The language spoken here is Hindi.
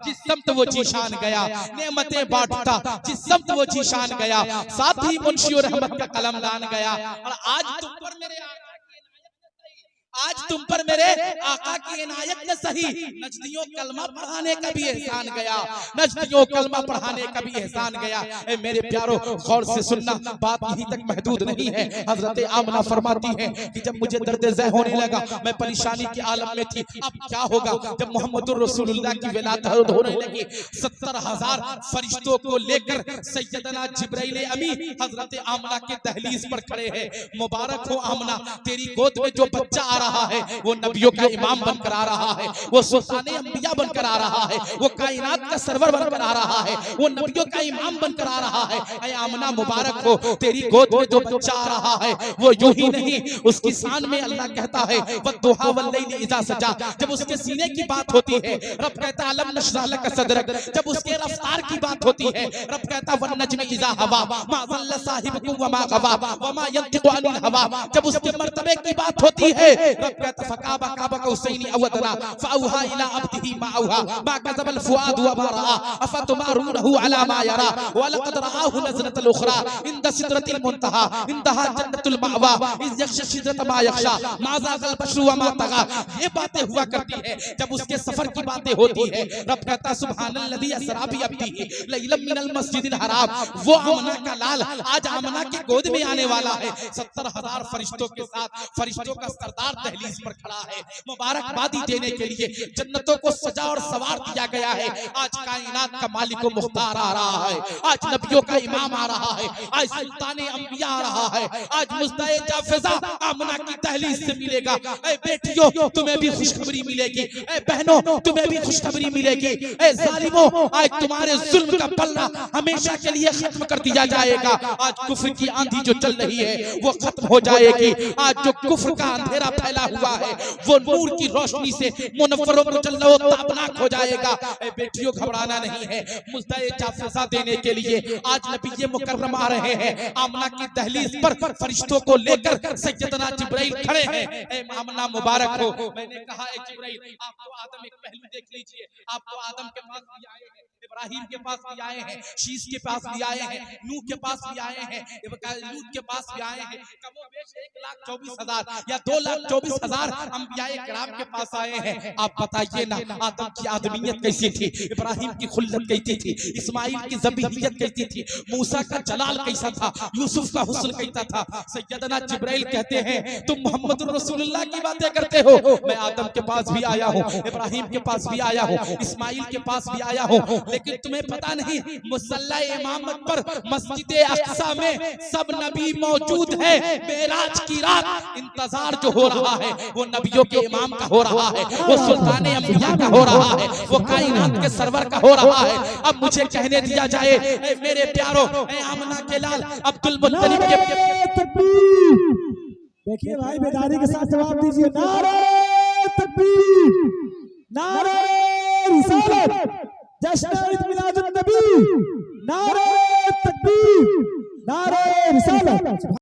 जिस समत वो जीशान गया, नेमतें बांटता जिस समत वो जीशान गया, साथ ही मुंशी और रहमत का कलम लान गया। और आज तुम पर मेरे आका की इनायत न सही, नजदियों कलमा पढ़ाने का भी एहसान गया, नजदियों कलमा पढ़ाने का भी एहसान गया। ए मेरे प्यारो गौर से सुनना, बात यहीं तक महदूद नहीं है। हजरत आमना फरमाती हैं कि जब मुझे दर्द ज़ह होने लगा, मैं परेशानी के आलम में थी। अब क्या होगा जब मोहम्मदुर रसूलुल्लाह की विलादत होने लगी। 70,000 फरिश्तों को लेकर सैयदना जिब्राइल अमी हजरत आमना के दहलीज पर खड़े हैं। मुबारक हो आमना, तेरी गोद में जो बच्चा रहा है वो नबियों का इमाम बनकर आ रहा है, वो सुल्ताने अंबिया बनकर आ रहा है, वो कायनात का सरवर बनकर आ रहा है, वो नबियों का इमाम बनकर आ रहा है। ऐ आमना मुबारक हो, तेरी गोद में जो बच्चा आ रहा है वो यूं ही नहीं, उसकी शान में अल्लाह कहता है वद्दुहा वल्लैलि इज़ा सजा। जब उसके सीने की बात होती है रब कहता अलम नशरह लक सदरक। जब उसके रफ्तार की बात होती है रब कहता वन नज्मि इज़ा हवा मा ज़ल्ल साहिबुकुम वमा गवा वमा यंतिकु अनिल हवा। जब उसके मर्तबे की बात होती है रब कहता फकाबा काबा कौसैनी अवदना फअौहा इला अब्दिही मा औहा मा कज़बल फुआद व मा रआ अफतुमारूनहु अला मा यरा व लक़द रआहु नज़रतल उखरा इंद सिदरतिल मुंतहा इंदहा जन्नतुल मावा इज़ यग़शा सिदरत मा यग़शा मा ज़ाग़ल बशरु व मा तग़ा। ये बातें हुआ करती है। जब उसके सफर की बातें होती है रब कहता सुब्हानल्लज़ी अस्रा बि अब्दिही लैलन मिनल मस्जिदिल हराम। वो आमना का लाल आज आमना की गोद में आने वाला है। 70,000 फरिश्तों के साथ फरिश्तों का सरदार दहलीज पर खड़ा है। मुबारकबादी देने के लिए जन्नतों को सजा और सवार दिया गया है। आज कायनात का मालिक व मुख्तार आ रहा है, आज नबियों का इमाम आ रहा है, आज सुल्ताने अंबिया आ रहा है, आज मुस्ताए जाफिजा आमना की दहलीज से मिलेगा। ऐ बेटियों तुम्हें भी खुशखबरी मिलेगी, ऐ बहनों तुम्हें भी खुशखबरी मिलेगी। ऐ जालिमों आज तुम्हारे जुल्म का पल्ला हमेशा के लिए खत्म कर दिया जाएगा। आज कुफ्र की आंधी जो चल रही है वो खत्म हो जाएगी। आज जो कुफ्र का अंधेरा फैला हुआ है वो नूर की रोशनी से मुनव्वरों मुजल्ला व ताबनाक हो जाएगा। बेटियों घबराना नहीं है। मुस्ताए जाफिजा देने के लिए आज नबी मुकर्रम आ रहे हैं। आमना की दहलीज पर फरिश्तों को लेकर सैयदना जिब्राइल खड़े हैं। ऐ आमना मुबारक हो। मैंने कहा ऐ जिब्राइल आपको आदम एक पहलू देख लीजिए। आपको आदम के पास भी आए हैं, इब्राहिम के पास भी आए हैं, शीश के पास भी आए हैं, नूह के पास भी आए हैं, लूत के पास भी आए हैं। कमोबेश 1,24,000 या 2,24,000 अंबियाए किराम के पास आए हैं। आप बताइए ना आदम की आदमियत कैसी थी, इब्राहिम की खुल्लत कैसी थी, इस्माइल की ज़बीहियत कैसी थी, मूसा का जलाल कैसा था, यूसुफ का हुस्न कैसा था। सैयदना जिब्राइल कहते हैं तुम मोहम्मद रसूलुल्लाह की बातें करते हो, मैं आदम के पास भी आया हूँ, इब्राहिम के पास भी आया हूँ, इस्माइल के पास भी आया हूँ, लेकिन तुम्हें पता नहीं मुसल्ला इमामत पर मस्जिद अक्सा में सब नबी मौजूद है। मेराज की रात इंतजार जो हो रहा है वो नबियों के इमाम का हो रहा है, वो सुल्ताने अंबिया का हो रहा है, वो कायनात के सरवर का हो रहा है। अब मुझे कहने दिया जाए ए मेरे प्यारो, ए आमना के लाल अब्दुल मुत्तलिब के देखिए भाई बेदारी के साथ जवाब दीजिए। नारे तकबीर, नारे रिसालत, जश्न